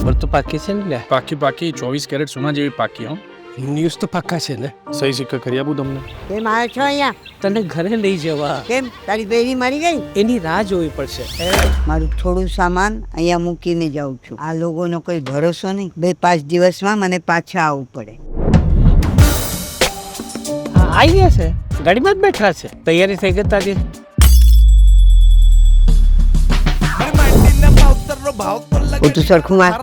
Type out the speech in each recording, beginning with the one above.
ખબર તો પાકી છે ને લે. પાકી 24 કેરેટ સોના જેવી પાકી. હો ન્યૂઝ તો પાકા છે ને. સહી સિક્કા કરી આપું તમને. કેમ આવ્યો છો અહીંયા? તને ઘરે લઈ જવા. કેમ તારી બેરી મરી ગઈ? એની રાહ જોવી પડશે. મારું થોડું સામાન અહીંયા મૂકીને જાઉં છું. આ લોકોનો કોઈ ભરોસો નહીં. 2-5 દિવસમાં મને પાછા આવવું પડે. આવી ગયા છે, ગાડીમાં જ બેઠા છે. તૈયારી થઈ ગઈ તારી? તું સરખું માર.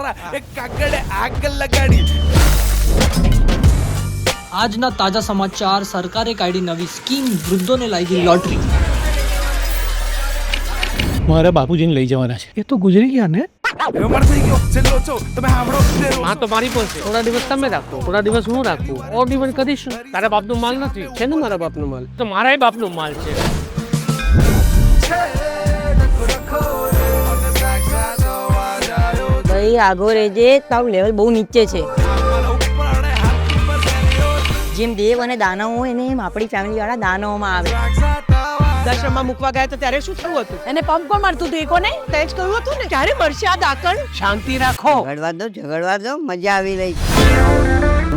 આજના તાજા સમાચાર. સરકારે કાઢી નવી સ્કીમ, વૃદ્ધોને લાગી લોટરી. મારા બાપુજીને લઈ જવાના છે. એ તો ગુજરી ગયા ને. માં તો મારી પાસે. થોડા દિવસ તમે રાખો, થોડા દિવસ હું રાખું. ઓર દિવસ કરીશું. તારા બાપનો માલ નથી છે ને? મારા બાપનો માલ તો મારાય બાપનો માલ છે. ભાઈ આગો રેજે, તારું લેવલ બહુ નીચે છે. જેમ દેવ અને દાનવ હોય ને એમ આપણી ફેમિલી વાળા દાનવમાં આવે. દશમાં મૂકવા ગયા તો ત્યારે શું થયું હતું? એને પંપ કોણ મારતું હતું? એ કોને તે જ કહ્યું હતું ને. ક્યારે મળશે આ દાકણ? શાંતિ રાખો. ઝઘડવા દો મજા આવી રહી છે.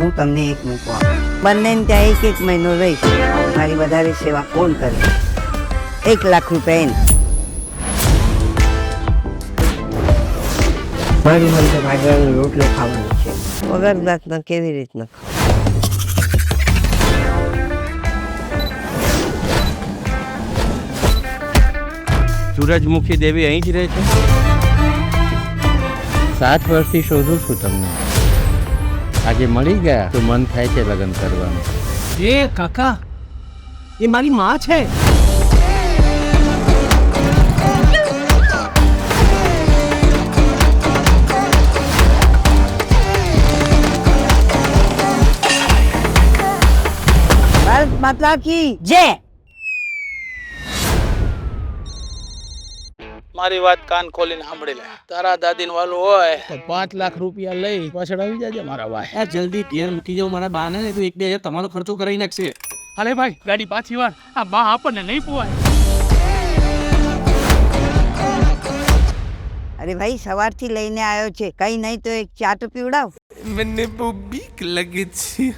હું તમને એક મૂકવા બંનેને ત્યાં 1 મહિનો રહીશ. મારી વધારે સેવા કોણ કરે? 1 લાખ રૂપિયા એને. મારી મને તો ભાગવાનો રોટલો ખાવાનો છે. વગર દાંતના કેવી રીતના? સૂરજમુખી દેવી અહીં જ રહે છે. 7 વર્ષથી શોધું છું તમને. આજે મળી ગયા તો મન થાય છે લગ્ન કરવાનું. એ કાકા, એ મારી માં છે. ભારત માતા કી જે મારી વાત કાન ખોલીને સાંભળી લે. તારા દાદીન વાલું હોય તો 5 લાખ રૂપિયા લઈ પાછળ આવી જાજે મારા ભાઈ. જલ્દી ઘેર મૂકી જાવ મારા બાને, ને તો 1-2 હજાર તમારો ખર્ચો કરાવી નાખશે. હાલે ભાઈ, ગાડી પાછી વાર. આ બા આપણને નહીં પોવાય. અરે ભાઈ, સવારથી લઈને આવ્યો છે. કઈ નહીં તો એક ચા તો પીવડાવ. મને બહુ બીક લાગે છે.